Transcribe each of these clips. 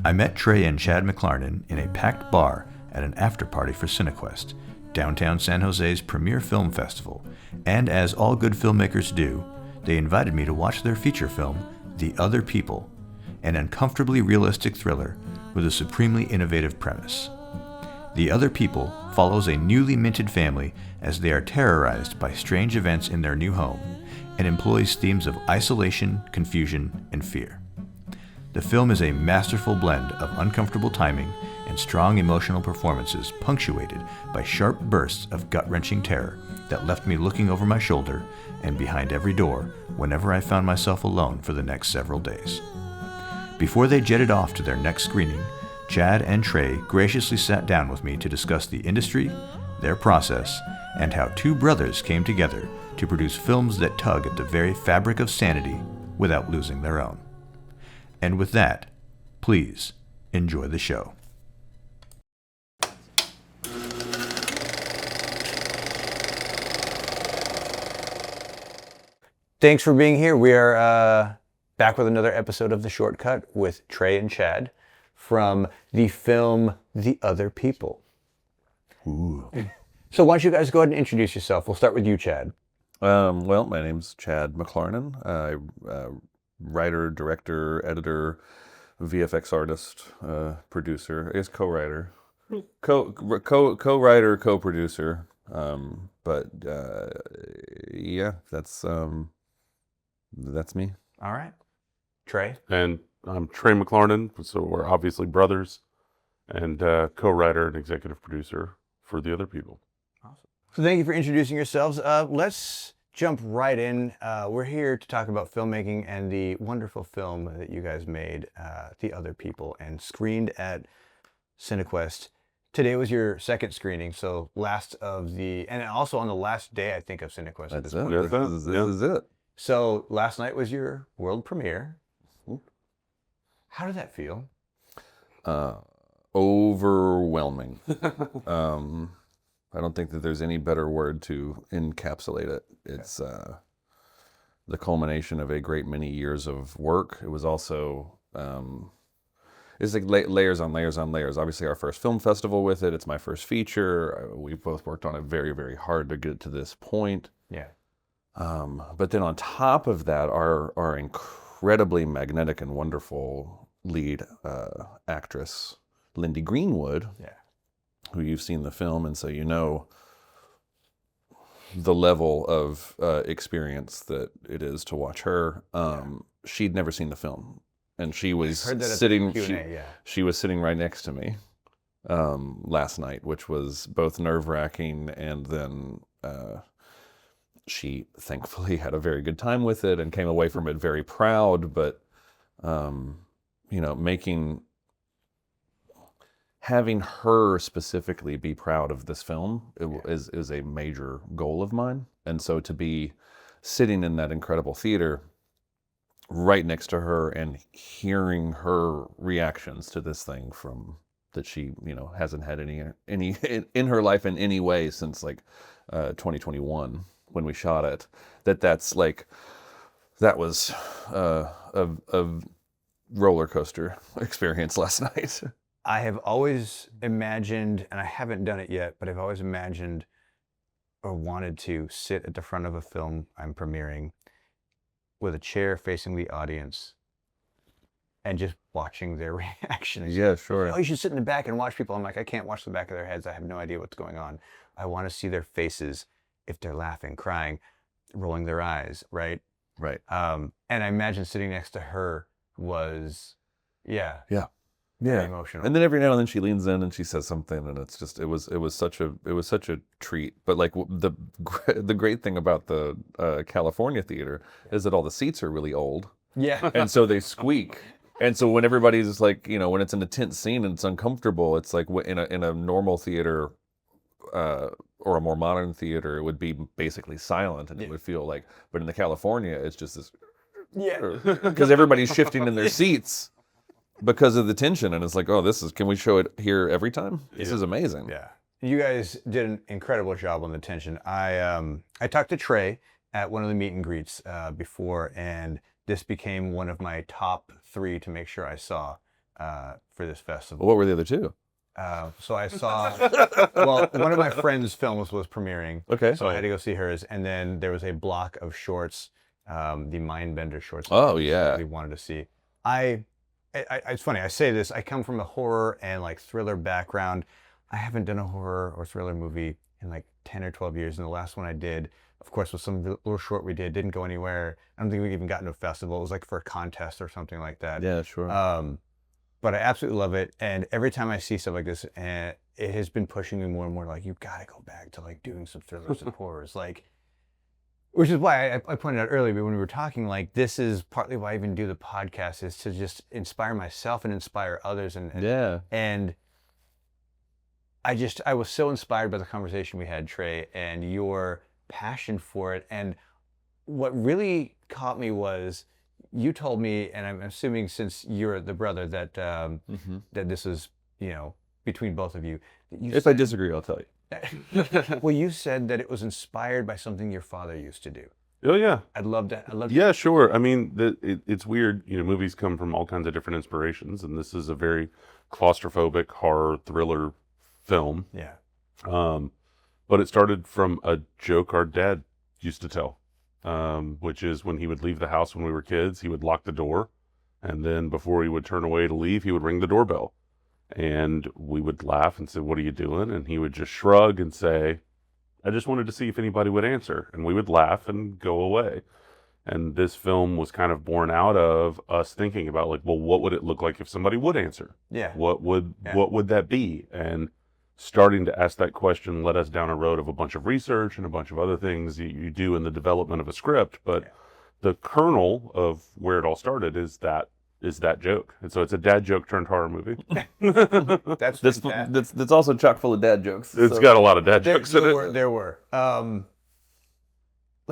I met Trey and Chad McLarnon in a packed bar at an after-party for CineQuest, downtown San Jose's premier film festival, and as all good filmmakers do, they invited me to watch their feature film, The Other People, an uncomfortably realistic thriller with a supremely innovative premise. The Other People follows a newly minted family as they are terrorized by strange events in their new home, and employs themes of isolation, confusion, and fear. The film is a masterful blend of uncomfortable timing and strong emotional performances punctuated by sharp bursts of gut-wrenching terror that left me looking over my shoulder and behind every door whenever I found myself alone for the next several days. Before they jetted off to their next screening, Chad and Trey graciously sat down with me to discuss the industry, their process, and how two brothers came together to produce films that tug at the very fabric of sanity without losing their own. And with that, please enjoy the show. Thanks for being here. We are back with another episode of The Shortcut with Trey and Chad from the film The Other People. Ooh. So why don't you guys go ahead and introduce yourself? We'll start with you, Chad. Well, my name's Chad McLarnon. Writer, director, editor, VFX artist, producer. I guess co-writer, co-writer, co-producer. Yeah, that's me. All right, Trey. And I'm Trey McLarnon. So we're obviously brothers, and co-writer and executive producer for The Other People. Awesome. So thank you for introducing yourselves. Let's jump right in. We're here to talk about filmmaking and the wonderful film that you guys made, The Other People, and screened at CineQuest. Today was your second screening, so and also on the last day, I think, of CineQuest. That's at it. this point. This is it. So last night was your world premiere. How did that feel? Overwhelming. I don't think that there's any better word to encapsulate it. It's the culmination of a great many years of work. It was also, it's like layers on layers on layers. Obviously our first film festival with it. It's my first feature. We both worked on it very, very hard to get to this point. Yeah. But then on top of that, our incredibly magnetic and wonderful lead actress, Lindy Greenwood. Yeah. Who you've seen the film, and so you know the level of experience that it is to watch her. She'd never seen the film, and she was sitting. She was sitting right next to me last night, which was both nerve-wracking, and then she thankfully had a very good time with it and came away from it very proud. But having her specifically be proud of this film is a major goal of mine. And so to be sitting in that incredible theater right next to her and hearing her reactions to this thing from that she, hasn't had any in her life in any way since 2021 when we shot it, that was a roller coaster experience last night. I have always imagined, and I haven't done it yet, but I've always imagined or wanted to sit at the front of a film I'm premiering with a chair facing the audience and just watching their reactions. Yeah, sure. Oh, you should sit in the back and watch people. I'm like, I can't watch the back of their heads. I have no idea what's going on. I want to see their faces, if they're laughing, crying, rolling their eyes, right? Right. And I imagine sitting next to her was, Yeah. very emotional. And then every now and then she leans in and she says something, and it's just it was such a treat. But the great thing about the California theater is that all the seats are really old. Yeah. And so they squeak. And so when everybody's when it's an intense scene and it's uncomfortable, it's like in a normal theater or a more modern theater, it would be basically silent, and it would feel like. But in the California, it's just this. Yeah. Because everybody's shifting in their seats because of the tension, and it's like, oh, can we show it here every time? This is amazing. Yeah. You guys did an incredible job on the tension. I talked to Trey at one of the meet and greets before, and this became one of my top 3 to make sure I saw for this festival. What were the other 2? So I saw, well, one of my friend's films was premiering. Okay. So I had to go see hers. And then there was a block of shorts, the Mindbender shorts. Oh, I yeah. really wanted to see. It's funny, I say this, I come from a horror and like thriller background. I haven't done a horror or thriller movie in like 10 or 12 years. And the last one I did, of course, was some little short we did, didn't go anywhere. I don't think we even got into a festival. It was like for a contest or something like that. Yeah, sure. But I absolutely love it. And every time I see stuff like this, it has been pushing me more and more like, you got to go back to like doing some thrillers and horrors. Like, which is why I pointed out earlier, but when we were talking, like, this is partly why I even do the podcast, is to just inspire myself and inspire others. And I was so inspired by the conversation we had, Trey, and your passion for it. And what really caught me was, you told me, and I'm assuming since you're the brother, that that this is, between both of you. If I disagree, I'll tell you. Well, you said that it was inspired by something your father used to do. Oh yeah. I'd love to. Yeah, sure. I mean, it's weird. Movies come from all kinds of different inspirations, and this is a very claustrophobic horror thriller film. Yeah. But it started from a joke our dad used to tell. Which is when he would leave the house when we were kids, he would lock the door, and then before he would turn away to leave, he would ring the doorbell, and we would laugh and say, "What are you doing?" And he would just shrug and say, "I just wanted to see if anybody would answer," and we would laugh and go away. And this film was kind of born out of us thinking about, like, well, what would it look like if somebody would answer? Yeah. What would that be? And starting to ask that question led us down a road of a bunch of research and a bunch of other things you do in the development of a script. But the kernel of where it all started is that joke. And so it's a dad joke turned horror movie. That's also chock full of dad jokes. It's got a lot of dad jokes in it. There were. Let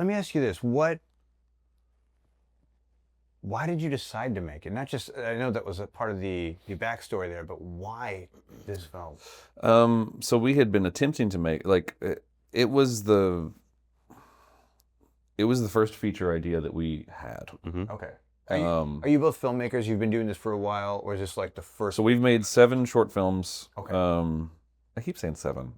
me ask you this. Why did you decide to make it? Not just, I know that was a part of the backstory there, but why this film? So we had been attempting to make, like, it was the first feature idea that we had. Mm-hmm. Okay. Are you both filmmakers? You've been doing this for a while, or is this like the first? So we've made 7 short films. Okay. I keep saying 7.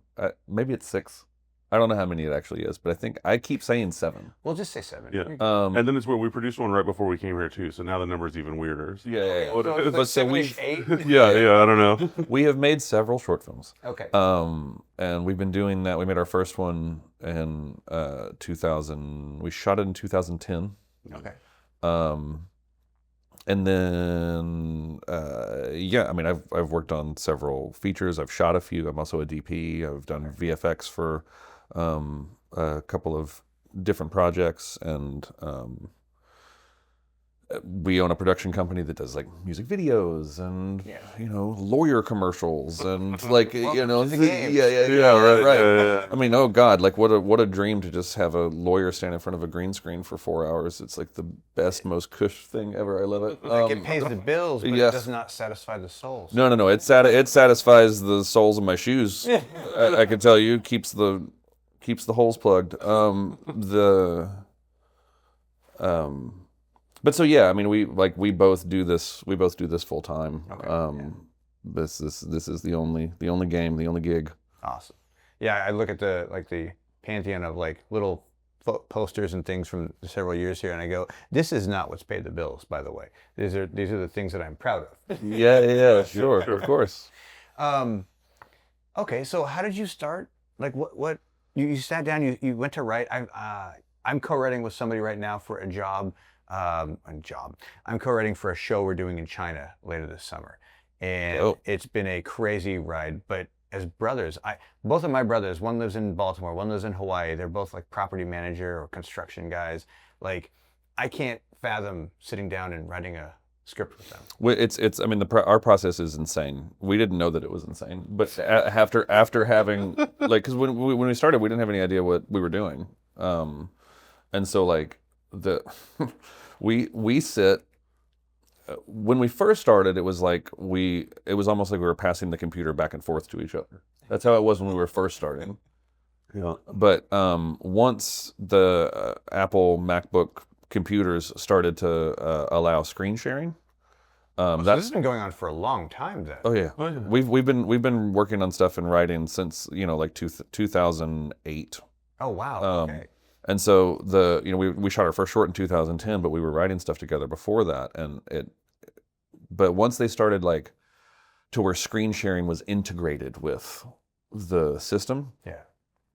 Maybe it's 6. I don't know how many it actually is, but I keep saying 7. We'll just say 7. Yeah. And then it's where we produced one right before we came here too, so now the number's even weirder. Yeah. So But so we, 8? yeah, I don't know. we have made several short films. Okay. And we've been doing that. We made our first one in 2000. We shot it in 2010. Okay. And then, I mean, I've worked on several features. I've shot a few. I'm also a DP. I've done VFX for a couple of different projects, and we own a production company that does like music videos and lawyer commercials and like right. Yeah. I mean, oh God, like what a dream to just have a lawyer stand in front of a green screen for 4 hours. It's like the best, most cush thing ever. I love it. Like it pays the bills, but it does not satisfy the souls. No. It satisfies the soles of my shoes. I can tell you, keeps the holes plugged. But so yeah, I mean, we both do this full time. Okay, This is the only game, the only gig. Awesome. Yeah, I look at the pantheon of like little posters and things from several years here, and I go, this is not what's paid the bills, by the way. These are the things that I'm proud of. Yeah, sure, of course. Okay, so how did you start? Like what you sat down, you went to write. I'm co-writing with somebody right now for a job. I'm co-writing for a show we're doing in China later this summer, and It's been a crazy ride. But as brothers, both of my brothers, one lives in Baltimore, one lives in Hawaii. They're both like property manager or construction guys. Like, I can't fathom sitting down and writing a script with them? It's. I mean, our process is insane. We didn't know that it was insane, but after having like, because when we started, we didn't have any idea what we were doing, and so like we sit. When we first started, it was almost like we were passing the computer back and forth to each other. That's how it was when we were first starting. Yeah. But once the Apple MacBook computers started to allow screen sharing, So this has been going on for a long time then. oh yeah, Oh, yeah. we've been working on stuff and writing since like 2008. Oh wow. Okay. And so we shot our first short in 2010, but we were writing stuff together before that, but once they started like to where screen sharing was integrated with the system, Yeah.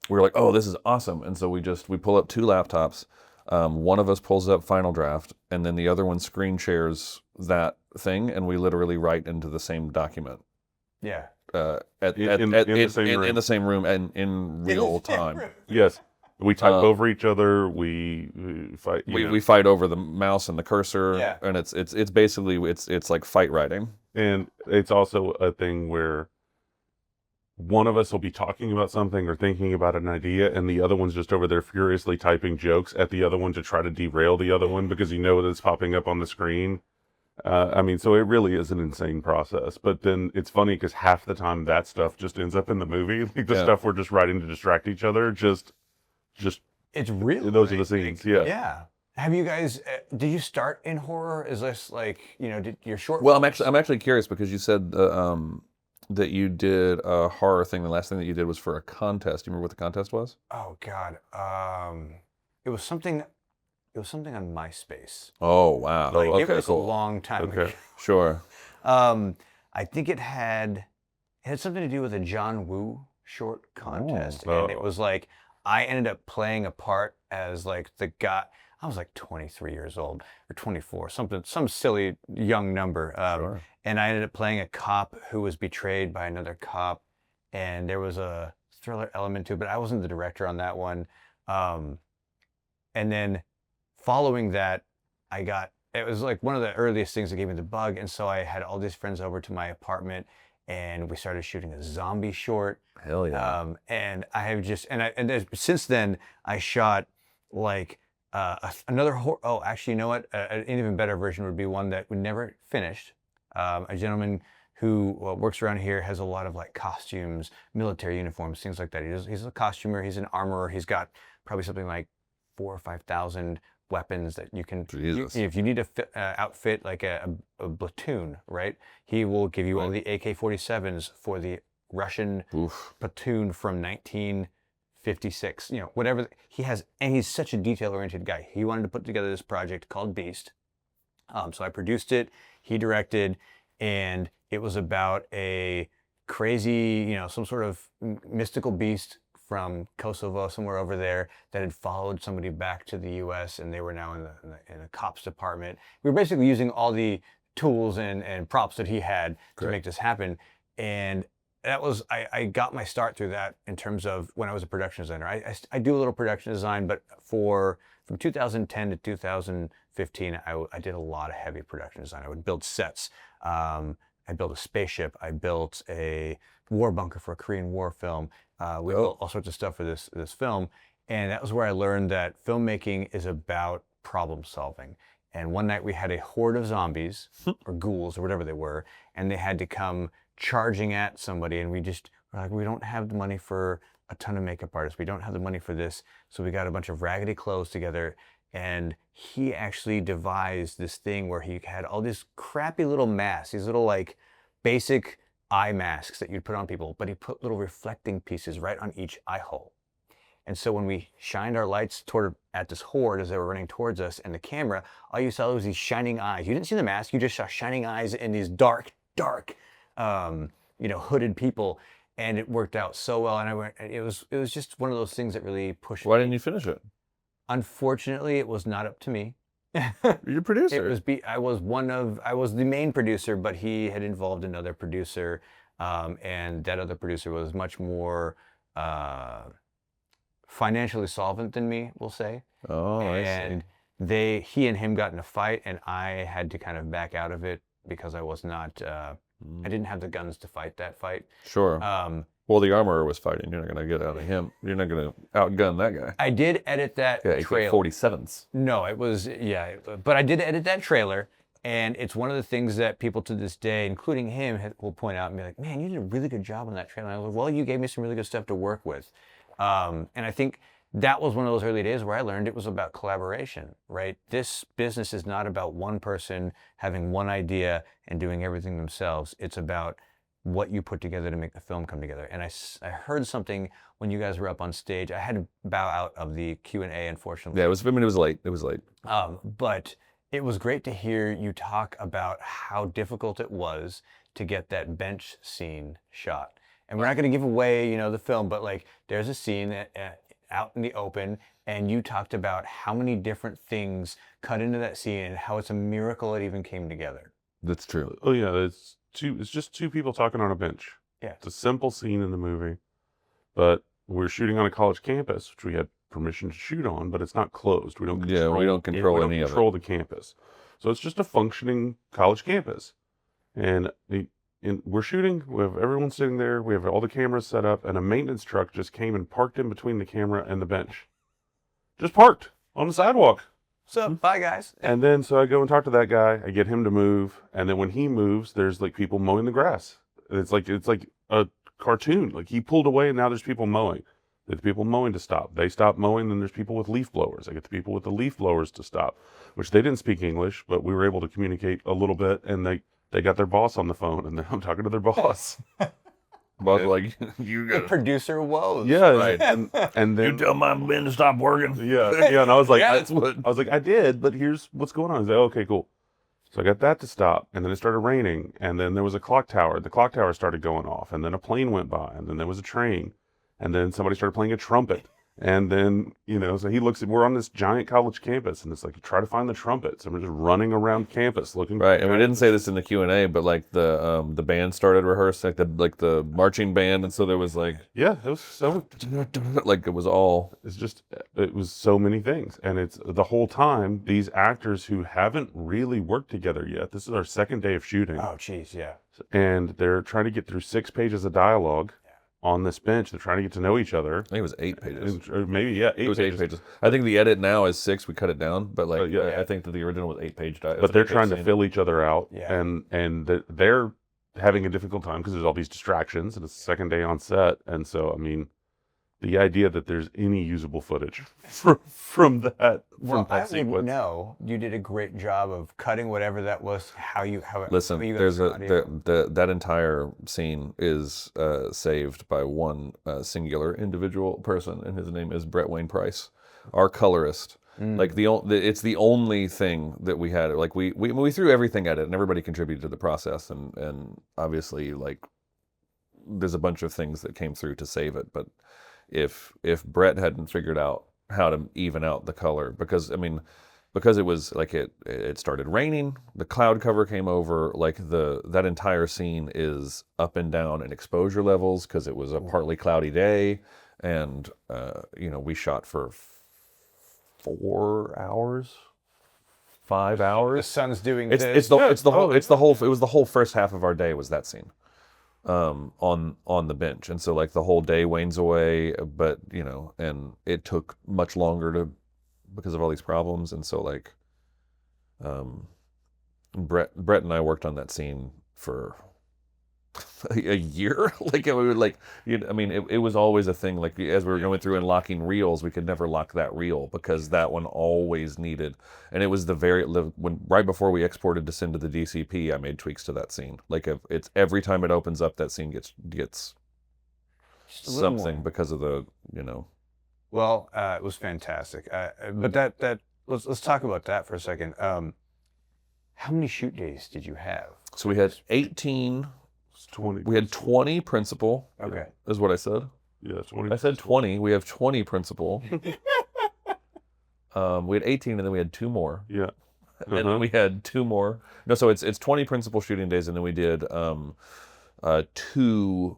we were like, oh, this is awesome. And so we pull up 2 laptops. One of us pulls up Final Draft, and then the other one screen shares that thing, and we literally write into the same document. Yeah. In the same room and in real time. Yes. We type over each other. We fight. We fight over the mouse and the cursor. Yeah. And it's basically it's like fight writing. And it's also a thing where one of us will be talking about something or thinking about an idea, and the other one's just over there furiously typing jokes at the other one to try to derail the other one because that it's popping up on the screen. I mean, so it really is an insane process. But then it's funny because half the time that stuff just ends up in the movie. Like the stuff we're just writing to distract each other, just It's really those are the scenes. Yeah. Yeah. Have you guys? Did you start in horror? Is this like did your short? Well, I'm actually curious because you said that you did a horror thing. The last thing that you did was for a contest. Do you remember what the contest was? Oh God. It was something. It was something on MySpace. Oh wow. Like, okay, it was cool. a long time Okay. ago. Sure. I think it had something to do with a John Woo short contest, Oh. and it was like I ended up playing a part as like the guy. I was like 23 years old or 24, some silly young number, Sure. and I ended up playing a cop who was betrayed by another cop, and there was a thriller element to it, but I wasn't the director on that one. And then following that, it was like one of the earliest things that gave me the bug. And so I had all these friends over to my apartment and we started shooting a zombie short. Hell yeah. And I have just, since then I shot like another horror. Oh, actually, you know what? An even better version would be one that we never finished. A gentleman who works around here has a lot of like costumes, military uniforms, things like that. He's a costumer, he's an armorer, he's got probably something like 4,000 or 5,000 weapons that you can. If you need to outfit like a platoon, right? He will give you all the AK-47s for the Russian platoon from 1956. Whatever he has, and he's such a detail-oriented guy. He wanted to put together this project called Beast. So I produced it. He directed, and it was about a crazy, some sort of mystical beast from Kosovo, somewhere over there, that had followed somebody back to the U.S. and they were now in a cops department. We were basically using all the tools and props that he had to make this happen. And that was, I got my start through that in terms of when I was a production designer. I do a little production design, but from 2010 to 2015, I did a lot of heavy production design. I would build sets. I built a spaceship. I built a war bunker for a Korean War film. We built all sorts of stuff for this film. And that was where I learned that filmmaking is about problem solving. And one night we had a horde of zombies or ghouls or whatever they were, and they had to come charging at somebody. And we were like, we don't have the money for a ton of makeup artists. We don't have the money for this. So we got a bunch of raggedy clothes together. And he actually devised this thing where he had all these crappy little masks, these little like basic eye masks that you'd put on people, but he put little reflecting pieces right on each eye hole. And so when we shined our lights at this horde as they were running towards us and the camera, all you saw was these shining eyes. You didn't see the mask, you just saw shining eyes in these dark, hooded people. And it worked out so well. And it was just one of those things that really pushed me. Why didn't you finish it? Unfortunately, it was not up to me. You're a producer. I was the main producer, but he had involved another producer, and that other producer was much more financially solvent than me, we'll say. Oh, I see. And he and him got in a fight, and I had to kind of back out of it because I was not, I didn't have the guns to fight that fight. Sure. Well, the armorer was fighting. You're not going to get out of him. You're not going to outgun that guy. I did edit that trailer. AK-47s. No, it was, but I did edit that trailer, and it's one of the things that people to this day, including him, will point out and be like, man, you did a really good job on that trailer. And I was like, well, you gave me some really good stuff to work with. And I think that was one of those early days where I learned it was about collaboration, right? This business is not about one person having one idea and doing everything themselves. It's about what you put together to make the film come together. And I heard something when you guys were up on stage. I had to bow out of the Q&A, unfortunately. Yeah, it was late. It was late. But it was great to hear you talk about how difficult it was to get that bench scene shot. And we're not going to give away, the film, but like there's a scene out in the open, and you talked about how many different things cut into that scene and how it's a miracle it even came together. That's true. Oh yeah, it's just two people talking on a bench. Yeah. It's a simple scene in the movie, but we're shooting on a college campus, which we had permission to shoot on, but it's not closed. We don't control, we don't control any of it. We don't control the campus. So it's just a functioning college campus. And we're shooting, we have everyone sitting there, we have all the cameras set up, and a maintenance truck just came and parked in between the camera and the bench. Just parked on the sidewalk. So, bye guys. And then, so I go and talk to that guy, I get him to move, and then when he moves, there's like people mowing the grass. It's like a cartoon. Like he pulled away and now there's people mowing. There's people mowing to stop. They stop mowing, then there's people with leaf blowers. I get the people with the leaf blowers to stop, which they didn't speak English, but we were able to communicate a little bit, and they got their boss on the phone, and then I'm talking to their boss. Boss like, you The got producer woes. Yeah, Right. and then you tell my Ben to stop working. yeah, and I was like, Yeah, I was like, I did, but here's what's going on. He's like, okay, cool. So I got that to stop, and then it started raining, and then there was a clock tower. The clock tower started going off, and then a plane went by, and then there was a train, and then somebody started playing a trumpet, and then so he looks at, we're on this giant college campus, and it's like, try to find the trumpets, and we're just running around campus looking. Right, and we didn't say this in the Q&A, but like the band started rehearsing, like the marching band, and so there was like Yeah, it was so. like it was all. It was so many things, and it's the whole time these actors who haven't really worked together yet. This is our second day of shooting. Oh, geez, yeah. And they're trying to get through 6 pages of dialogue on this bench. They're trying to get to know each other. I think it was 8 pages. Or maybe 8 It was 8 pages. I think the edit now is 6. We cut it down, but like yeah. I think that the original was 8-page. But they're trying to fill each other out, Yeah. and they're having a difficult time because there's all these distractions, and it's the second day on set. And so, I mean, the idea that there's any usable footage from that Well, I would sequence. know you did a great job of cutting whatever that was. Listen, how you there's got the audio. that entire scene is saved by one singular individual person, and his name is Brett Wayne Price, our colorist. Like it's the only thing that we had. Like we threw everything at it, and everybody contributed to the process, and obviously like there's a bunch of things that came through to save it, but if Brett hadn't figured out how to even out the color, because it was like it started raining, the cloud cover came over, like that entire scene is up and down in exposure levels because it was a partly cloudy day, and we shot for 4 hours, 5 hours. The sun's doing It was the whole first half of our day was that scene. On the bench, and so like the whole day wanes away, but and it took much longer because of all these problems, and so like Brett and I worked on that scene for a year. Like we would it was always a thing, like as we were going through and locking reels, we could never lock that reel because that one always needed, and it was when right before we exported to send to the DCP, I made tweaks to that scene. Like it's every time it opens up, that scene gets something more. because of the Well, it was fantastic. But that let's talk about that for a second. How many shoot days did you have? So we had 18. 20. We had 20 principal. Okay. Is what I said. Yeah, 20. I said 20. We have 20 principal. We had 18, and then we had 2 more. Yeah. And then we had 2 more. No, so it's 20 principal shooting days, and then we did 2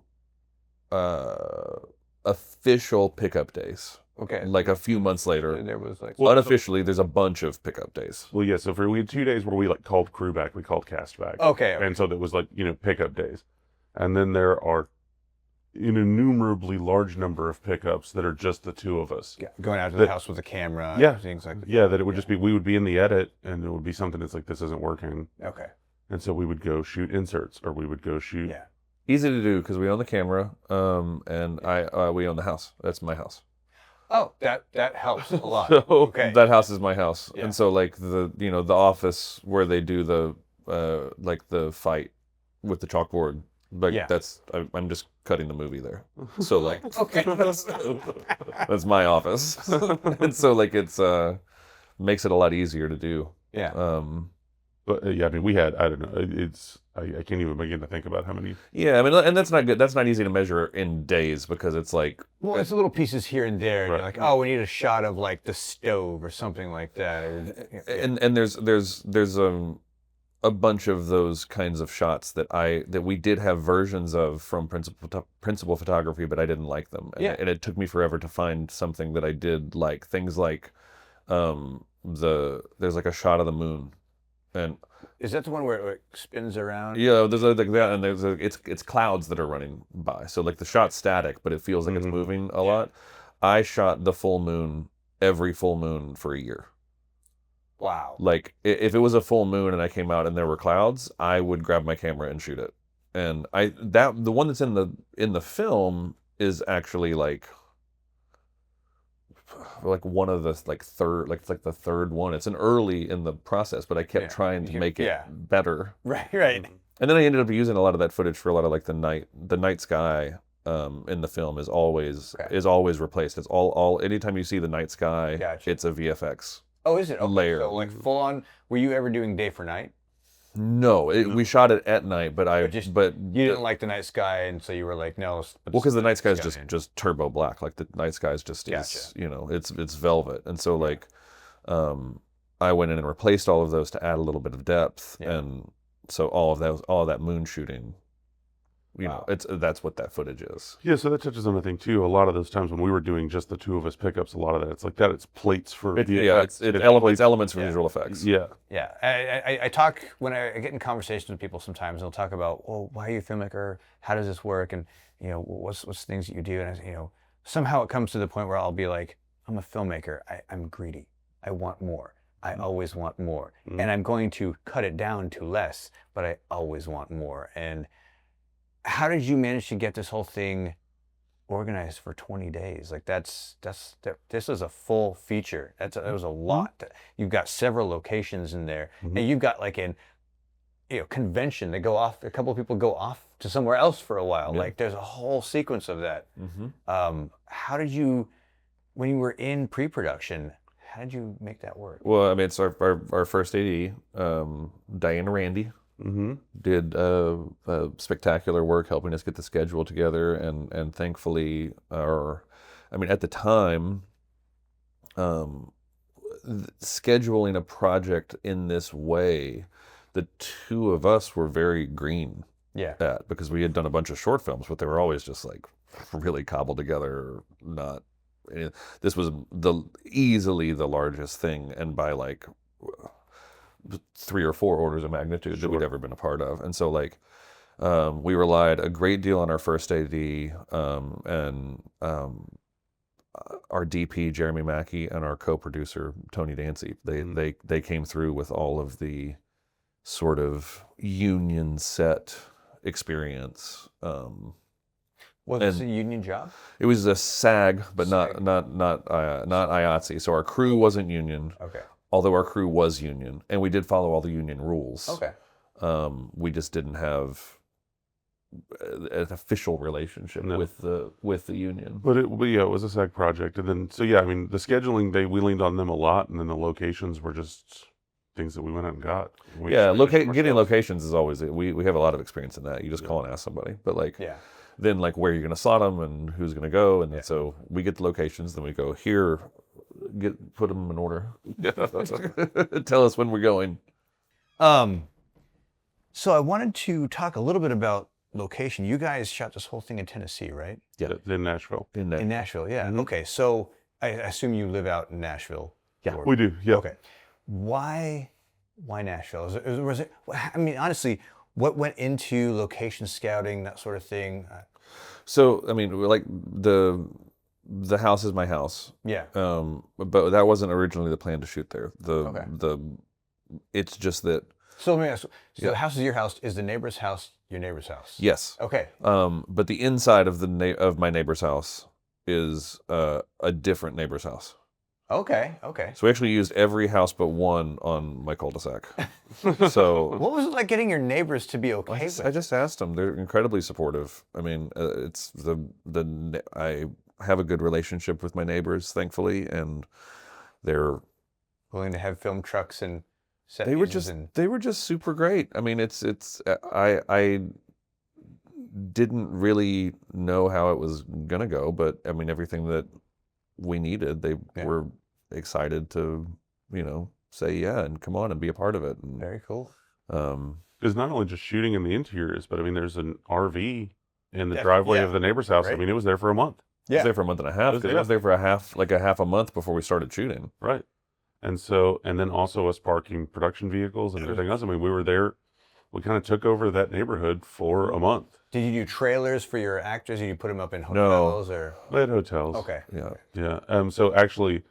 official pickup days. Okay. Like a few months later. There was like Unofficially, there's a bunch of pickup days. Well, yeah. So we had 2 days where we like called crew back, we called cast back. Okay. And so that was like pickup days, and then there are an innumerably large number of pickups that are just the two of us. Yeah, going out to the house with a camera. Yeah. Things like that. Yeah, that it would just be, we would be in the edit and it would be something that's like, this isn't working. Okay. And so we would go shoot inserts, or we would go shoot. Yeah. Easy to do because we own the camera, and we own the house. That's my house. Oh, that helps a lot. So, Okay. That house is my house, Yeah. and so like the office where they do the like the fight with the chalkboard, like Yeah. I'm just cutting the movie there. So like Okay. that's my office, and so like it's makes it a lot easier to do. Yeah. But yeah, I mean, we had, I don't know, I can't even begin to think about how many. Yeah, I mean, and that's not good. That's not easy to measure in days because it's like, Well, it's little pieces here and there. And Right. you're like, oh, we need a shot of like the stove or something like that. and there's a bunch of those kinds of shots that we did have versions of from principal photography, but I didn't like them. Yeah. And it took me forever to find something that I did like. Things like there's like a shot of the moon. And Is that the one where it spins around? yeah, there's like that, and it's clouds that are running by. So like the shot's static, but it feels like it's moving a lot. I shot the full moon every full moon for a year. Wow. Like if it was a full moon and I came out and there were clouds, I would grab my camera and shoot it. And the one that's in the film is actually like one of the the third one. It's an early in the process, but I kept trying to make it better. Right. And then I ended up using a lot of that footage for a lot of like the night sky in the film is always replaced. It's all anytime you see the night sky, Gotcha. it's a VFX. Oh, is it? Okay. Layer. So like full on. Were you ever doing day for night? No, we shot it at night, but You didn't like the night sky, and so you were like, no. Well, because the night sky is in. just turbo black. Like the night sky is just Gotcha. it's velvet, and so like, I went in and replaced all of those to add a little bit of depth, and so all of that moon shooting, that's what that footage is. Yeah, so that touches on the thing too. A lot of those times when we were doing just the two of us pickups, a lot of that, it's like that. It's plates for It's plates. elements for visual effects. Yeah. Yeah, I talk when I get in conversations with people sometimes. They'll talk about, well, why are you a filmmaker? How does this work? And what's things that you do? And somehow it comes to the point where I'll be like, I'm a filmmaker. I'm greedy. I want more. I always want more, and I'm going to cut it down to less, but I always want more. And how did you manage to get this whole thing organized for 20 days? Like this is a full feature. That was a lot. You've got several locations in there, and you've got like an convention. They go off. A couple of people go off to somewhere else for a while. Yeah. Like there's a whole sequence of that. How did you, when you were in pre-production, how did you make that work? Well, I mean, it's our first AD, Diana Randy. Did spectacular work helping us get the schedule together, and thankfully at the time, scheduling a project in this way, the two of us were very green at, because we had done a bunch of short films, but they were always just like really cobbled together, not. This was easily the largest thing, and by like 3 or 4 orders of magnitude that we'd ever been a part of. And so like we relied a great deal on our first AD and our DP Jeremy Mackey and our co-producer Tony Dancy. They came through with all of the sort of union set experience. Was this a union job? It was a SAG, but not IATSE. So our crew wasn't union. Okay. Although our crew was union, and we did follow all the union rules. Okay. We just didn't have an official relationship with the union. But it was a SAG project, and then I mean the scheduling we leaned on them a lot, and then the locations were just things that we went out and got. Getting locations is always we have a lot of experience in that. You just call and ask somebody, but then like where you're going to slot them and who's going to go, and then so we get the locations, then we go here. Put them in order. Tell us when we're going. So I wanted to talk a little bit about location. You guys shot this whole thing in Tennessee, right? Yeah, in Nashville. In Nashville, yeah. Okay, so I assume you live out in Nashville. Yeah. We do. Yeah. Okay. Why Nashville? Was it? I mean, honestly, what went into location scouting, that sort of thing? So, I mean, like the house is my house. Yeah. But that wasn't originally the plan to shoot there. Okay. It's just that. So let me ask. So the house is your house. Is the neighbor's house your neighbor's house? Yes. Okay. But the inside of of my neighbor's house is a different neighbor's house. Okay. Okay. So we actually used every house but one on my cul-de-sac. So What was it like getting your neighbors to be okay with I it? just asked them. They're incredibly supportive. I mean, I have a good relationship with my neighbors, thankfully, and they're Willing to have film trucks and set they were pieces just and they were just super great. I mean, I didn't really know how it was gonna go, but I mean, everything that we needed, they were excited to, say yeah and come on and be a part of it. And, very cool. It's not only just shooting in the interiors, but I mean, there's an RV in the Yeah, driveway yeah. of the neighbor's house. I Right. mean, it was there for a month. I was there for a month and a half. 'Cause I was there for a half a month before we started shooting. Right. And then also us parking production vehicles and everything else. I mean, we were there. We kind of took over that neighborhood for a month. Did you do trailers for your actors? Did you put them up in hotels or? We had hotels. Okay. Yeah. Yeah. So actually,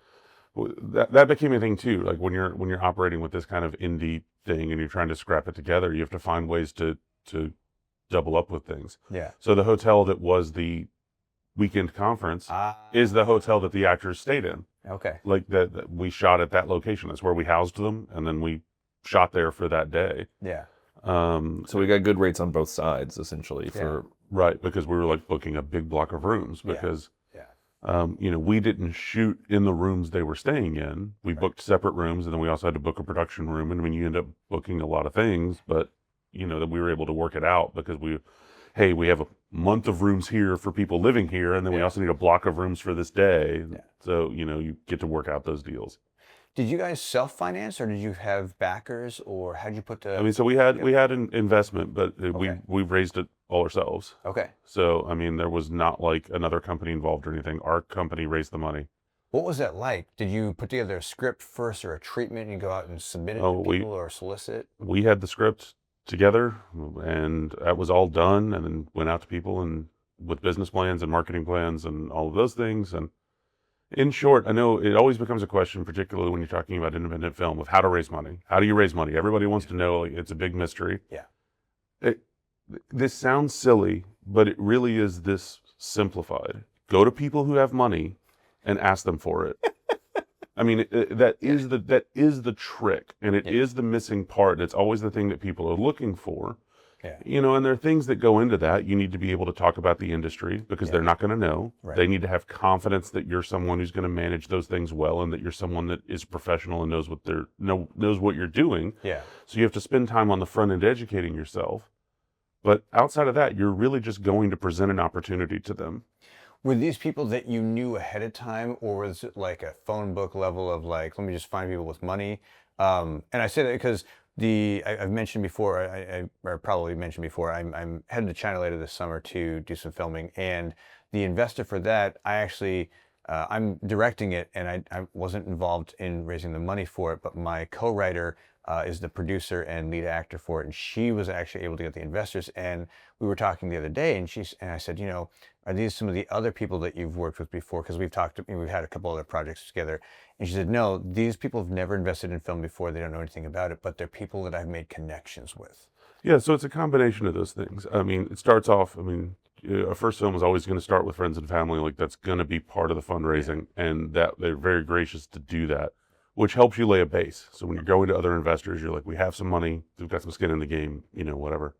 that became a thing too. Like when you're operating with this kind of indie thing and you're trying to scrap it together, you have to find ways to double up with things. Yeah. So the hotel that was the weekend conference is the hotel that the actors stayed in. Okay. Like that we shot at that location. That's where we housed them, and then we shot there for that day. Yeah. So we got good rates on both sides, essentially. Right, because we were like booking a big block of rooms because we didn't shoot in the rooms they were staying in. We booked separate rooms, and then we also had to book a production room. And I mean, you end up booking a lot of things, but that we were able to work it out because we have a month of rooms here for people living here, and then we also need a block of rooms for this day. Yeah. So you get to work out those deals. Did you guys self-finance or did you have backers or how'd you put the? I mean, so we had an investment, but we raised it all ourselves. Okay. So I mean, there was not like another company involved or anything. Our company raised the money. What was that like? Did you put together a script first or a treatment and you go out and submit it to people or solicit? We had the script together, and that was all done, and then went out to people and with business plans and marketing plans and all of those things. And in short, I know it always becomes a question, particularly when you're talking about independent film, of how to raise money. How do you raise money? Everybody wants to know. Like, it's a big mystery. Yeah. This sounds silly, but it really is this simplified. Go to people who have money and ask them for it. I mean, that is the trick, and it is the missing part. And it's always the thing that people are looking for. Yeah. And there are things that go into that. You need to be able to talk about the industry because they're not going to know. Right. They need to have confidence that you're someone who's going to manage those things well, and that you're someone that is professional and knows what you're doing. Yeah. So you have to spend time on the front end educating yourself. But outside of that, you're really just going to present an opportunity to them. Were these people that you knew ahead of time, or was it like a phone book level of like, let me just find people with money? And I say that because I've mentioned before, I probably mentioned before, I'm headed to China later this summer to do some filming, and the investor for that, I'm directing it, and I wasn't involved in raising the money for it, but my co-writer is the producer and lead actor for it, and she was actually able to get the investors. And we were talking the other day, and I said, are these some of the other people that you've worked with before? Because we've had a couple other projects together. And she said, no, these people have never invested in film before. They don't know anything about it, but they're people that I've made connections with. Yeah, so it's a combination of those things. I mean, it starts off, a first film is always going to start with friends and family. Like, that's going to be part of the fundraising, and that they're very gracious to do that, which helps you lay a base. So when you're going to other investors, you're like, we have some money, we've got some skin in the game, whatever.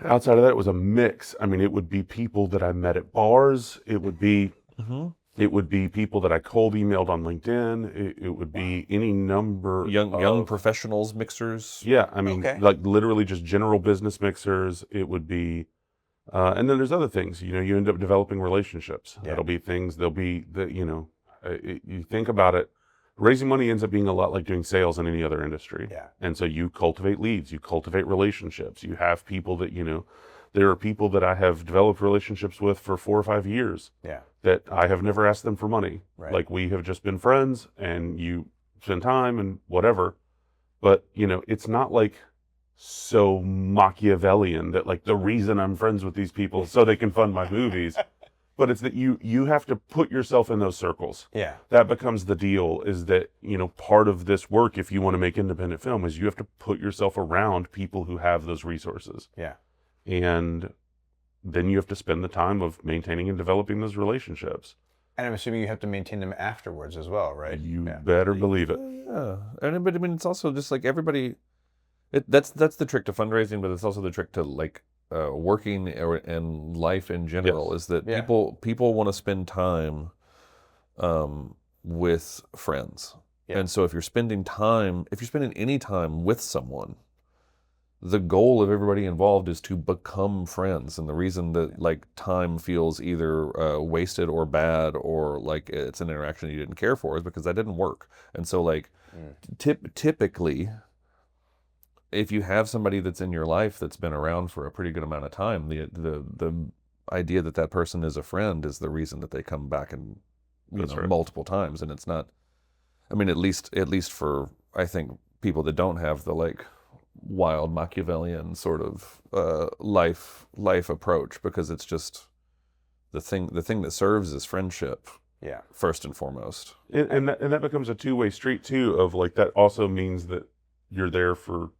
Outside of that, it was a mix. I mean, it would be people that I met at bars. It would be people that I cold emailed on LinkedIn. It would be any number young professionals, mixers. Yeah, I mean, like literally just general business mixers. It would be, and then there's other things. You end up developing relationships. Yeah. That'll be things. There'll be that. You think about it. Raising money ends up being a lot like doing sales in any other industry. Yeah. And so you cultivate leads, you cultivate relationships, you have people that, There are people that I have developed relationships with for 4 or 5 years Yeah. that I have never asked them for money. Right. Like, we have just been friends and you spend time and whatever. But, you know, it's not like so Machiavellian that like the reason I'm friends with these people is so they can fund my movies. But it's that you have to put yourself in those circles. Yeah. That becomes the deal, is that, you know, part of this work, if you want to make independent film, is you have to put yourself around people who have those resources. Yeah. And then you have to spend the time of maintaining and developing those relationships. And I'm assuming you have to maintain them afterwards as well, right? You Yeah. better believe it. Yeah, but I mean, it's also just like everybody. That's the trick to fundraising, but it's also the trick to like working and life in general. Yes. Is that Yeah. people want to spend time with friends, Yeah. and so if you're spending any time with someone, the goal of everybody involved is to become friends. And the reason that like time feels either wasted or bad or like it's an interaction you didn't care for is because that didn't work. And so like typically, if you have somebody that's in your life that's been around for a pretty good amount of time, the idea that that person is a friend is the reason that they come back and That's right. multiple times. And it's not, I mean, at least for, I think, people that don't have the like wild Machiavellian sort of life approach, because it's just the thing that serves is friendship. Yeah. First and foremost. And that becomes a two-way street too, of like, that also means that you're there for,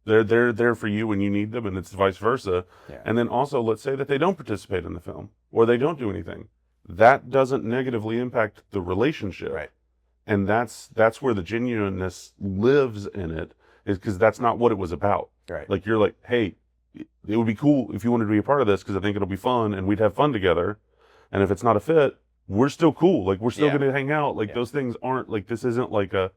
they're there for you when you need them, and it's vice versa. Yeah. And then also, let's say that they don't participate in the film or they don't do anything. That doesn't negatively impact the relationship. Right. And that's where the genuineness lives in it, is because that's not what it was about. Right. Like, you're like, hey, it would be cool if you wanted to be a part of this because I think it'll be fun and we'd have fun together. And if it's not a fit, we're still cool. Like, we're still Yeah. going to hang out. Like, Yeah. those things aren't like, this isn't like a,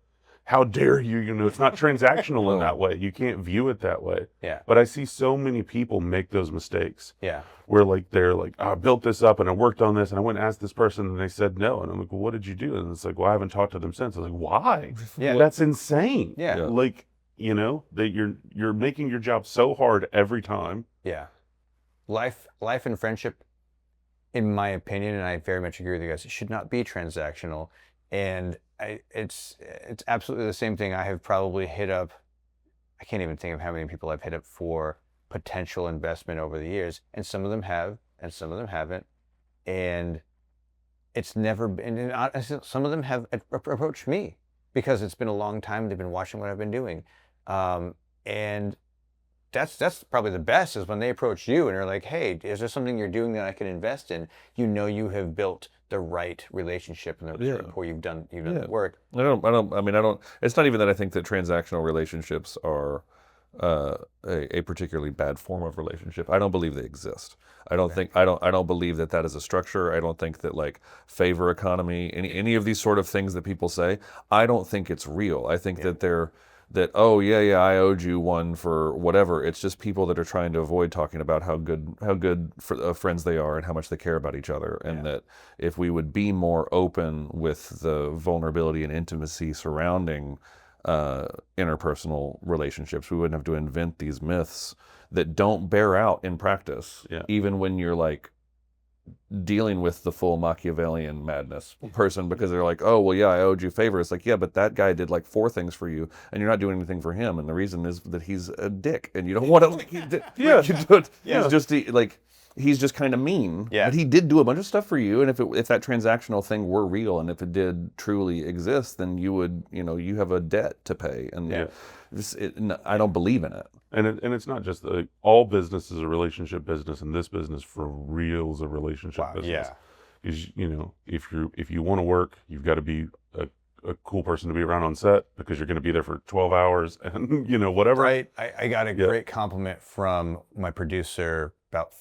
how dare you, you know, it's not transactional in that way. You can't view it that way. Yeah. But I see so many people make those mistakes Yeah. where like, they're like, I built this up and I worked on this and I went and asked this person and they said no. And I'm like, well, what did you do? And it's like, well, I haven't talked to them since. I was like, why? Yeah. That's insane. Yeah. Yeah. Like, you know, that you're making your job so hard every time. Yeah. Life and friendship, in my opinion, and I very much agree with you guys, it should not be transactional. And it's absolutely the same thing. I have probably hit up, I can't even think of how many people I've hit up for potential investment over the years. And some of them have, and some of them haven't. And it's never been, and honestly, some of them have approached me because it's been a long time. They've been watching what I've been doing. And that's probably the best, is when they approach you and are like, hey, is there something you're doing that I can invest in? You know, you have built the right relationship and the rapport. You've done the work. I don't, it's not even that I think that transactional relationships are a particularly bad form of relationship. I don't believe they exist. I don't believe that is a structure. I don't think that like favor economy, any of these sort of things that people say, I don't think it's real. I think that oh yeah, I owed you one for whatever. It's just people that are trying to avoid talking about how good friends they are and how much they care about each other. And that if we would be more open with the vulnerability and intimacy surrounding interpersonal relationships, we wouldn't have to invent these myths that don't bear out in practice. Yeah. Even when you're like dealing with the full Machiavellian madness person, because they're like, oh, well, yeah, I owed you a favor. It's like, yeah, but that guy did like 4 things for you and you're not doing anything for him. And the reason is that he's a dick and you don't want to like, he's just kind of mean. Yeah. But he did do a bunch of stuff for you. And if that transactional thing were real and if it did truly exist, then you would, you have a debt to pay. And I don't believe in it. And it's not just all business is a relationship business, and this business for real is a relationship business. Yeah. Because if you want to work, you've got to be a cool person to be around on set, because you're going to be there for 12 hours and whatever. Right. I got a great compliment from my producer about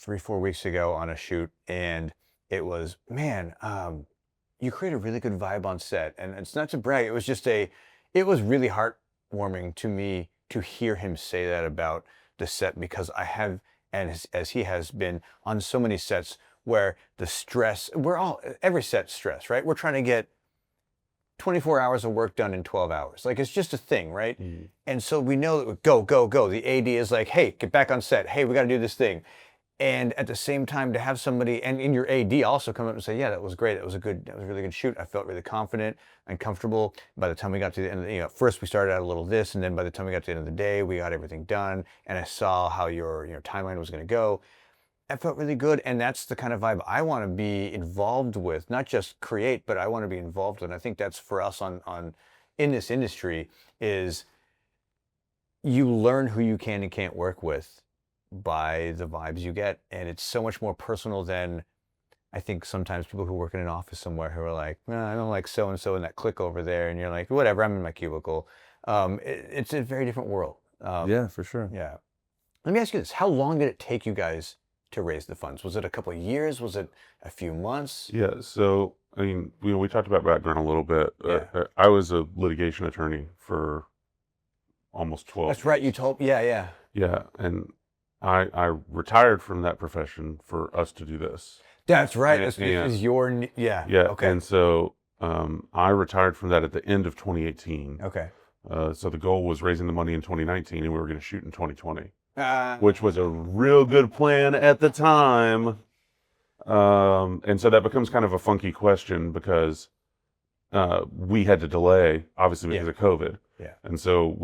3-4 weeks ago on a shoot, and it was, man, you create a really good vibe on set. And it's not to brag, it was really heartwarming to me to hear him say that about the set, because I have, and as he has been on so many sets where the stress, every set's stress, right? We're trying to get 24 hours of work done in 12 hours. Like, it's just a thing, right? And so we know that go, go, go. The AD is like, hey, get back on set. Hey, we got to do this thing. And at the same time, to have somebody, and in your AD also come up and say, yeah, that was great. That was a really good shoot. I felt really confident and comfortable. By the time we got to the end of the, first we started out a little this, and then by the time we got to the end of the day, we got everything done. And I saw how your timeline was going to go. I felt really good. And that's the kind of vibe I want to be involved with, not just create, but I want to be involved with. And I think that's for us in this industry is you learn who you can and can't work with by the vibes you get, and it's so much more personal than I think sometimes people who work in an office somewhere who are like, I don't like so and so in that clique over there, and you're like, whatever, I'm in my cubicle. It's a very different world. Yeah, for sure. Yeah. Let me ask you this: how long did it take you guys to raise the funds? Was it a couple of years? Was it a few months? Yeah. So I mean, we talked about background a little bit. Yeah. I was a litigation attorney for almost 12. That's right. You told. Yeah. Yeah, and I retired from that profession for us to do this. That's right. And- This is your. Yeah. Yeah. Okay. And so I retired from that at the end of 2018. Okay. So the goal was raising the money in 2019, and we were going to shoot in 2020, which was a real good plan at the time. And so that becomes kind of a funky question because we had to delay, obviously because of COVID. Yeah. And so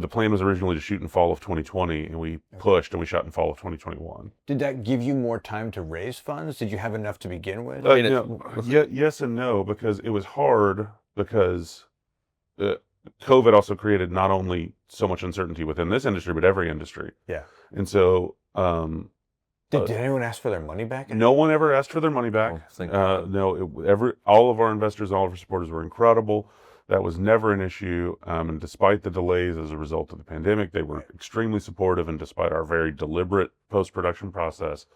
the plan was originally to shoot in fall of 2020, and we pushed and we shot in fall of 2021. Did that give you more time to raise funds? Did you have enough to begin with? Yes and no, because it was hard because COVID also created not only so much uncertainty within this industry, but every industry. Yeah. And so Did anyone ask for their money back? no one ever asked for their money back. Oh, thank God. No, all of our investors, all of our supporters were incredible. That was never an issue. And despite the delays as a result of the pandemic, they were extremely supportive. And despite our very deliberate post-production process,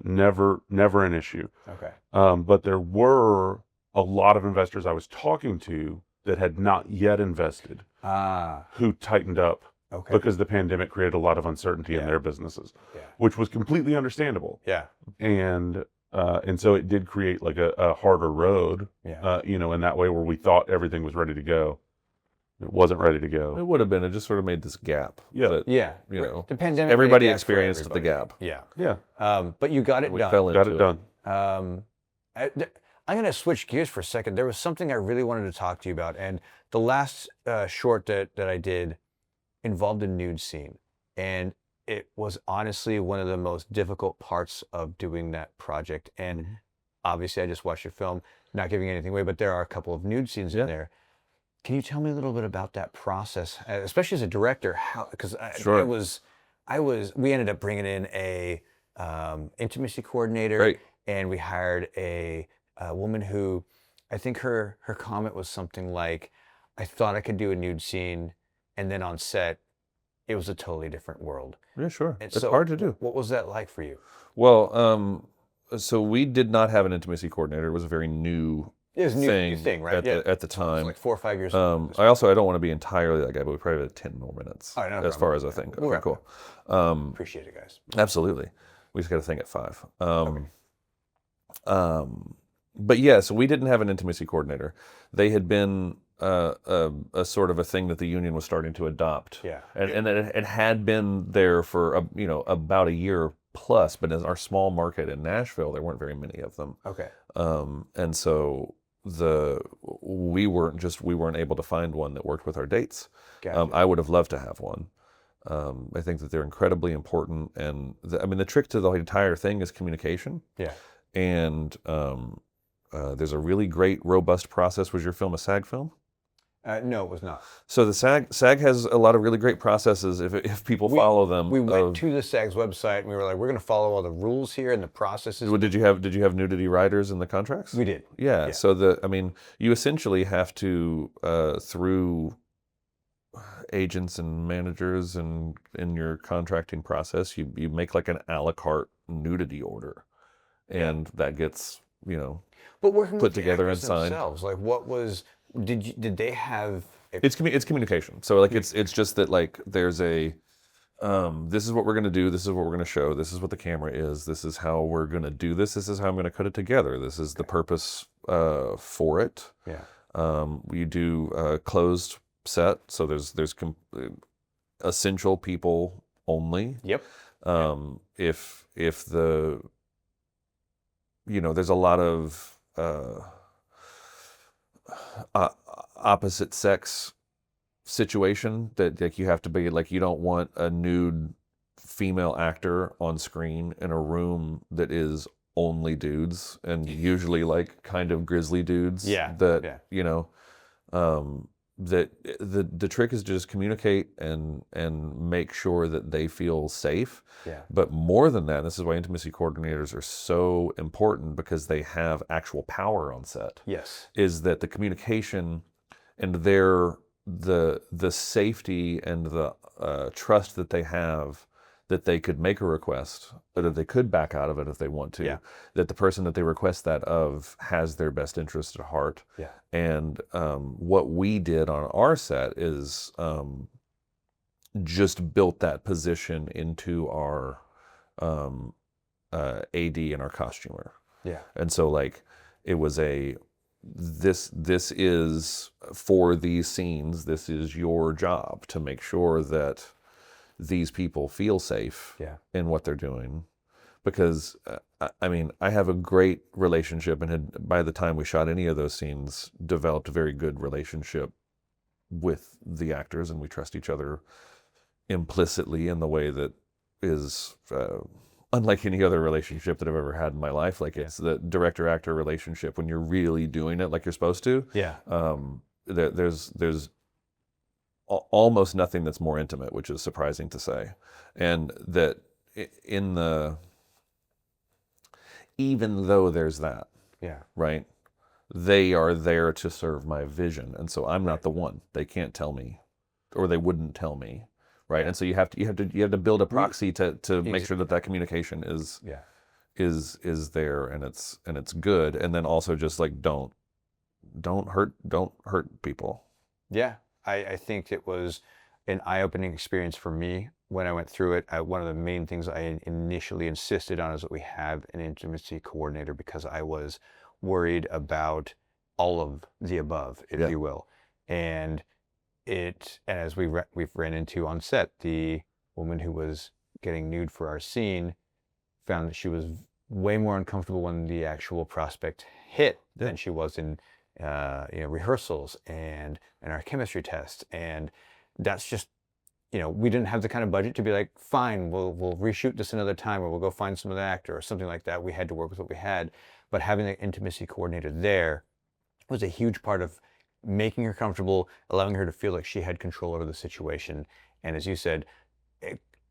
never an issue. Okay. But there were a lot of investors I was talking to that had not yet invested who tightened up Okay. because the pandemic created a lot of uncertainty in their businesses, which was completely understandable. Yeah. And so it did create like a harder road, in that way where we thought everything was ready to go. It wasn't ready to go. It would have been. It just sort of made this gap. Yeah. That, Yeah. You know, The pandemic. everybody made a gap for experienced the everybody. gap. Yeah. Yeah. But you got it We done. fell into Got it done. I'm going to switch gears for a second. There was something I really wanted to talk to you about, and the last short that I did involved a nude scene, and it was honestly one of the most difficult parts of doing that project. And obviously, I just watched your film, not giving anything away, but there are a couple of nude scenes in there. Can you tell me a little bit about that process, especially as a director? How? Because we ended up bringing in a intimacy coordinator, Right. and we hired a woman who, I think her comment was something like, "I thought I could do a nude scene, and then on set, it was a totally different world." Yeah, sure. And It's so hard to do. What was that like for you? Well, so we did not have an intimacy coordinator. It was a very new It was a new thing, right? at the It was time. like 4 or 5 years. I don't want to be entirely that guy, but we probably had 10 more minutes All right, no as problem. far as I think. We'll Okay, wrap it cool. Appreciate it, guys. Absolutely. We just got a thing at 5. But yeah, so we didn't have an intimacy coordinator. They had been a sort of a thing that the union was starting to adopt. Yeah. And it had been there for about a year plus, but in our small market in Nashville, there weren't very many of them. Okay. And so we weren't able to find one that worked with our dates. Gotcha. I would have loved to have one. I think that they're incredibly important, and the trick to the entire thing is communication. Yeah. And there's a really great, robust process. Was your film a SAG film? No, it was not. So the SAG has a lot of really great processes if people follow them. We went to the SAG's website and we were like, we're going to follow all the rules here and the processes. Did you have nudity riders in the contracts? We did. Yeah. So you essentially have to through agents and managers and in your contracting process, you make like an a la carte nudity order, and that gets But working put with the together and actors signed. themselves, like what was did they have? It's communication. So like it's just that like there's a this is what we're gonna do. This is what we're gonna show. This is what the camera is. This is how we're gonna do this. This is how I'm gonna cut it together. This is the purpose for it. Yeah. We do closed set, so there's essential people only. Yep. If the there's a lot of opposite sex situation that like you have to be like, you don't want a nude female actor on screen in a room that is only dudes, and usually like kind of grizzly dudes. Yeah. That that the trick is to just communicate and make sure that they feel safe. Yeah. But more than that, this is why intimacy coordinators are so important, because they have actual power on set. Yes. Is that the communication and the safety and the trust that they have, that they could make a request, or that they could back out of it if they want to. Yeah. That the person that they request that of has their best interest at heart. Yeah. And what we did on our set is just built that position into our AD and our costumer. Yeah. And so like it was this is for these scenes, this is your job to make sure that these people feel safe in what they're doing. Because I mean, I have a great relationship, and had, by the time we shot any of those scenes, developed a very good relationship with the actors, and we trust each other implicitly in the way that is unlike any other relationship that I've ever had in my life. Like it's the director-actor relationship when you're really doing it like you're supposed to. Yeah. There's almost nothing that's more intimate, which is surprising to say. And that even though there's that, right, they are there to serve my vision, and so I'm not the one. They can't tell me, or they wouldn't tell me, right? And so you have to build a proxy to make sure that communication is there, and it's good, and then also just like don't hurt people. Yeah. I think it was an eye-opening experience for me when I went through it. One of the main things I initially insisted on is that we have an intimacy coordinator, because I was worried about all of the above, if you will. And as we've ran into on set, the woman who was getting nude for our scene found that she was way more uncomfortable when the actual prospect hit than she was in rehearsals and our chemistry test. And that's just, we didn't have the kind of budget to be like, fine, we'll reshoot this another time, or we'll go find some other actor or something like that. We had to work with what we had. But having the intimacy coordinator there was a huge part of making her comfortable, allowing her to feel like she had control over the situation. And as you said,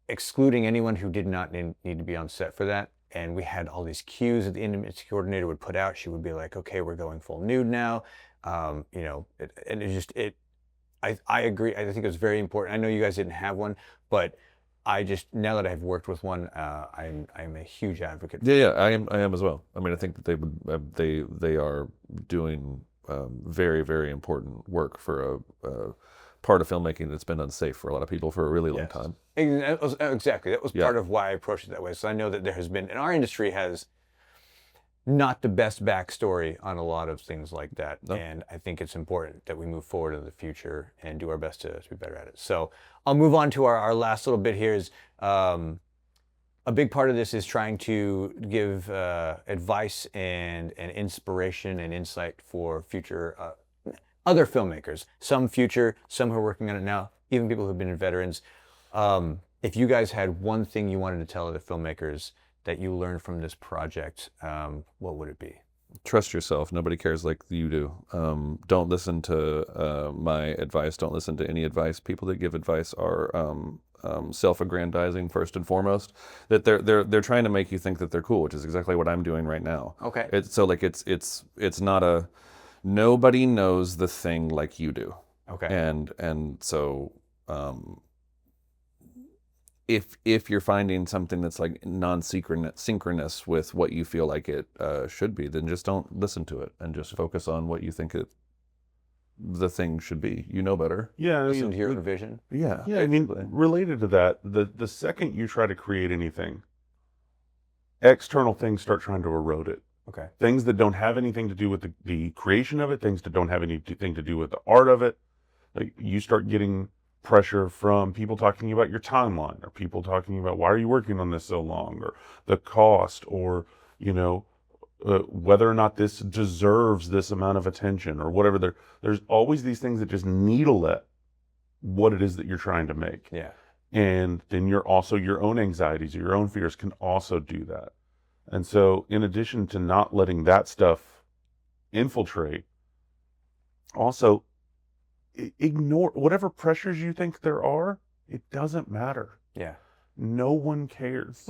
excluding anyone who did not need to be on set for that. And we had all these cues that the intimacy coordinator would put out. She would be like, okay, we're going full nude now. I agree. I think it was very important. I know you guys didn't have one, but now that I've worked with one, I'm a huge advocate for it. I am as well. I mean, I think that they are doing very, very important work for a part of filmmaking that's been unsafe for a lot of people for a really long time. Exactly. That was part of why I approached it that way. So I know that there has been, and our industry has not the best backstory on a lot of things like that. No. And I think it's important that we move forward in the future and do our best to be better at it. So I'll move on to our last little bit here. Is a big part of this is trying to give advice and inspiration and insight for future other filmmakers, some future, some who are working on it now, even people who've been veterans. If you guys had one thing you wanted to tell other filmmakers that you learned from this project, what would it be? Trust yourself. Nobody cares like you do. Don't listen to my advice. Don't listen to any advice. People that give advice are self-aggrandizing first and foremost. That they're trying to make you think that they're cool, which is exactly what I'm doing right now. Okay. It's not a, nobody knows the thing like you do. Okay. And so if you're finding something that's like synchronous with what you feel like it should be, then just don't listen to it and just focus on what you think the thing should be. You know better. Yeah. Listen to your own vision. Yeah. Yeah. I mean, related to that, the second you try to create anything, external things start trying to erode it. Okay. Things that don't have anything to do with the creation of it, things that don't have anything to do with the art of it. Like, you start getting pressure from people talking about your timeline, or people talking about why are you working on this so long, or the cost, or whether or not this deserves this amount of attention, or whatever. There's always these things that just needle at what it is that you're trying to make. Yeah. And then your own anxieties or your own fears can also do that. And so, in addition to not letting that stuff infiltrate, also ignore whatever pressures you think there are. It doesn't matter. Yeah. No one cares.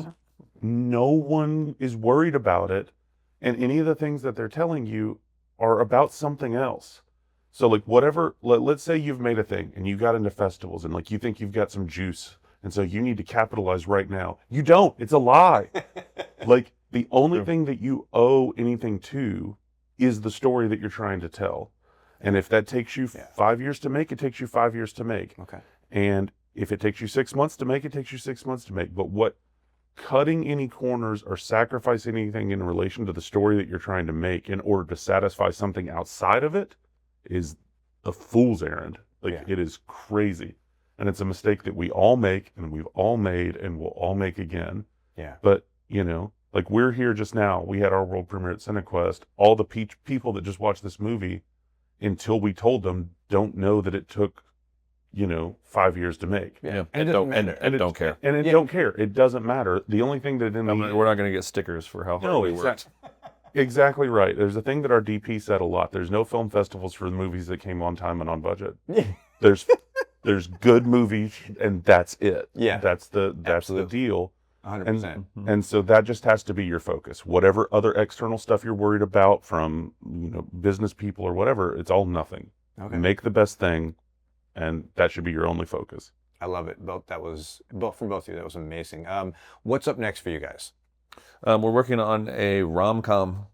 No one is worried about it. And any of the things that they're telling you are about something else. So, like, whatever, let's say you've made a thing and you got into festivals and, like, you think you've got some juice. And so you need to capitalize right now. You don't. It's a lie. Like, the only thing that you owe anything to is the story that you're trying to tell. And if that takes you 5 years to make, it takes you 5 years to make. Okay. And if it takes you 6 months to make, it takes you 6 months to make. But cutting any corners or sacrificing anything in relation to the story that you're trying to make in order to satisfy something outside of it is a fool's errand. Like, it is crazy. And it's a mistake that we all make, and we've all made, and will all make again. Yeah. But, like, we're here just now. We had our world premiere at CineQuest. All the people that just watched this movie, until we told them, don't know that it took, 5 years to make. Yeah. And don't care. And it don't care. It doesn't matter. The only thing that We're not going to get stickers for how hard we worked. Exactly right. There's a thing that our DP said a lot. There's no film festivals for the movies that came on time and on budget. There's good movies, and that's it. Yeah. That's the deal. 100%. And so that just has to be your focus. Whatever other external stuff you're worried about from business people or whatever, it's all nothing. Okay. Make the best thing, and that should be your only focus. I love it. That was from both of you. That was amazing. What's up next for you guys? We're working on a rom-com.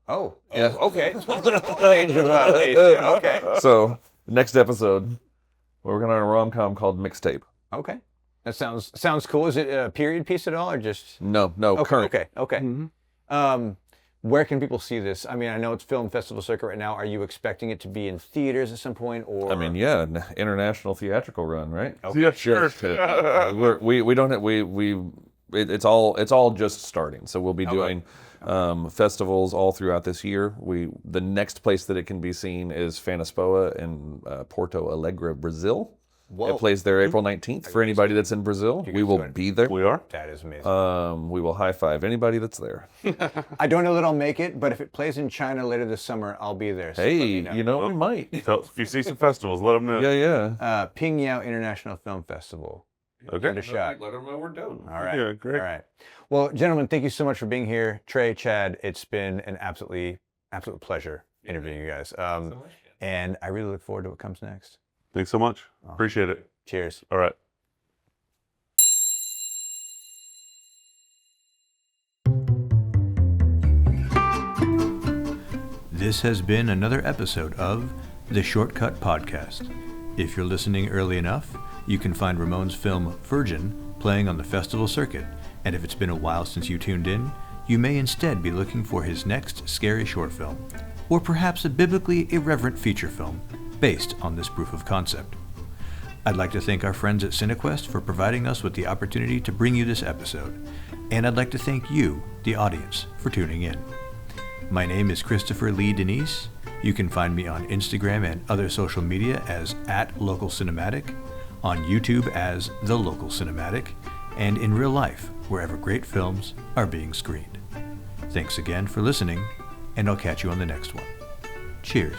Oh, yeah. Okay. Okay. So next episode, we're working on a rom-com called Mixtape. Okay. That sounds cool. Is it a period piece at all, or just No, okay, current. Okay. Mm-hmm. Where can people see this? I mean, I know it's film festival circuit right now. Are you expecting it to be in theaters at some point, or? I mean, yeah, an international theatrical run, right? Okay. Yeah, sure. We don't have, it's all just starting. So we'll be doing festivals all throughout this year. The next place that it can be seen is Fanispoa in Porto Alegre, Brazil. Whoa. It plays there April 19th. For anybody that's in Brazil, we will be there. We are. That is amazing. We will high five anybody that's there. I don't know that I'll make it, but if it plays in China later this summer, I'll be there. So Hey, we might. So if you see some festivals, let them know. Yeah. Pingyao International Film Festival. Okay. Give it a shot. Let them know we're doing. All right. Yeah, great. All right. Well, gentlemen, thank you so much for being here. Trey, Chad, it's been an absolute pleasure interviewing you guys. And I really look forward to what comes next. Thanks so much. Appreciate it. Cheers. All right. This has been another episode of The Shortcut Podcast. If you're listening early enough, you can find Ramon's film Virgin playing on the festival circuit, and if it's been a while since you tuned in, you may instead be looking for his next scary short film, or perhaps a biblically irreverent feature film based on this proof of concept. I'd like to thank our friends at CineQuest for providing us with the opportunity to bring you this episode, and I'd like to thank you, the audience, for tuning in. My name is Christopher Lee Denise. You can find me on Instagram and other social media as @LocalCinematic, on YouTube as The Local Cinematic, and in real life, wherever great films are being screened. Thanks again for listening, and I'll catch you on the next one. Cheers.